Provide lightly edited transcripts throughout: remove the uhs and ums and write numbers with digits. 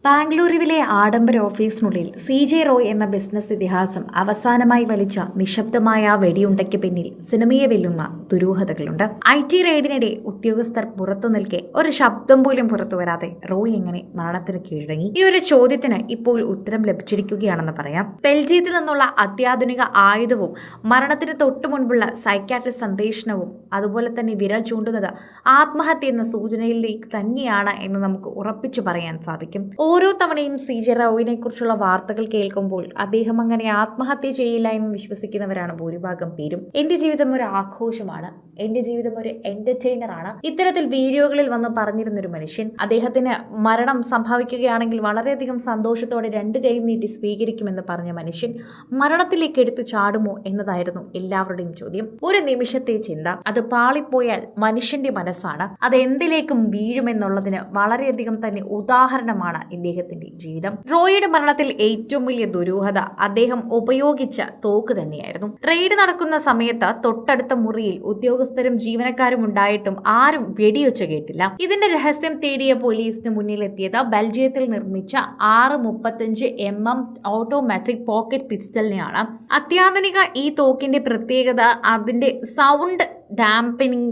ബാംഗ്ലൂരുവിലെ ആഡംബര ഓഫീസിനുള്ളിൽ CJ റോയ് എന്ന business ഇതിഹാസം അവസാനമായി വലിച്ച നിശബ്ദമായ വെടിയുണ്ടയ്ക്ക് പിന്നിൽ സിനിമയെ വെല്ലുന്ന ദുരൂഹതകളുണ്ട്. IT റെയ്ഡിനിടെ ഉദ്യോഗസ്ഥർ പുറത്തു നിൽക്കെ ഒരു ശബ്ദം പോലും പുറത്തു വരാതെ റോയ് എങ്ങനെ മരണത്തിന് കീഴടങ്ങി? ഈ ഒരു ചോദ്യത്തിന് ഇപ്പോൾ ഉത്തരം ലഭിച്ചിരിക്കുകയാണെന്ന് പറയാം. ബെൽജിയത്തിൽ നിന്നുള്ള അത്യാധുനിക ആയുധവും മരണത്തിന് തൊട്ടു മുൻപുള്ള സൈക്യാട്രിസ്റ്റ് സന്ദേശനവും അതുപോലെ തന്നെ വിരൽ ചൂണ്ടുന്നത് ആത്മഹത്യ എന്ന സൂചനയിലേക്ക് തന്നെയാണ് എന്ന് നമുക്ക് ഉറപ്പിച്ചു പറയാൻ സാധിക്കും. ഓരോ തവണയും CJ റോയിനെ കുറിച്ചുള്ള വാർത്തകൾ കേൾക്കുമ്പോൾ അദ്ദേഹം അങ്ങനെ ആത്മഹത്യ ചെയ്യില്ല എന്ന് വിശ്വസിക്കുന്നവരാണ് ഭൂരിഭാഗം പേരും. എന്റെ ജീവിതം ഒരു ആഘോഷമാണ്, എന്റെ ജീവിതം ഒരു എന്റർടൈനർ ആണ്, ഇത്തരത്തിൽ വീഡിയോകളിൽ വന്ന് പറഞ്ഞിരുന്നൊരു മനുഷ്യൻ. അദ്ദേഹത്തിന് മരണം സംഭവിക്കുകയാണെങ്കിൽ വളരെയധികം സന്തോഷത്തോടെ രണ്ട് കൈയും നീട്ടി സ്വീകരിക്കുമെന്ന് പറഞ്ഞ മനുഷ്യൻ മരണത്തിലേക്ക് എടുത്തു ചാടുമോ എന്നതായിരുന്നു എല്ലാവരുടെയും ചോദ്യം. ഒരു നിമിഷത്തെ ചിന്ത, അത് പാളിപ്പോയാൽ മനുഷ്യന്റെ മനസ്സാണ് അത് എന്തിലേക്കും വീഴുമെന്നുള്ളതിന് വളരെയധികം തന്നെ ഉദാഹരണമാണ് ഇദ്ദേഹത്തിന്റെ ജീവിതം. റോയിയുടെ മരണത്തിൽ ഏറ്റവും വലിയ ദുരൂഹത അദ്ദേഹം ഉപയോഗിച്ച തോക്ക് തന്നെയായിരുന്നു. റെയ്ഡ് നടക്കുന്ന സമയത്ത് തൊട്ടടുത്ത മുറിയിൽ ഉദ്യോഗസ്ഥരും ജീവനക്കാരും ഉണ്ടായിട്ടും ആരും വെടിയൊച്ച കേട്ടില്ല. ഇതിന്റെ രഹസ്യം തേടിയ പോലീസിന് മുന്നിലെത്തിയത് ബെൽജിയത്തിൽ നിർമ്മിച്ച 6.35 mm ഓട്ടോമാറ്റിക് പോക്കറ്റ് പിസ്റ്റലിനെയാണ്. അത്യാധുനിക ഈ തോക്കിന്റെ പ്രത്യേകത അതിന്റെ സൗണ്ട് ഡാംപനിങ്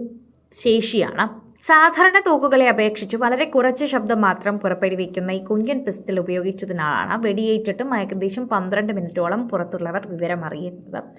ശേഷിയാണ്. സാധാരണ തോക്കുകളെ അപേക്ഷിച്ച് വളരെ കുറച്ച് ശബ്ദം മാത്രം പുറപ്പെടുവിക്കുന്ന ഈ കുഞ്ഞൻ പിസ്റ്റൽ ഉപയോഗിച്ചതിനാലാണ് വെടിയേറ്റിട്ടും ഏകദേശം 12 മിനിറ്റോളം പുറത്തുള്ളവർ വിവരം അറിയുന്നത്.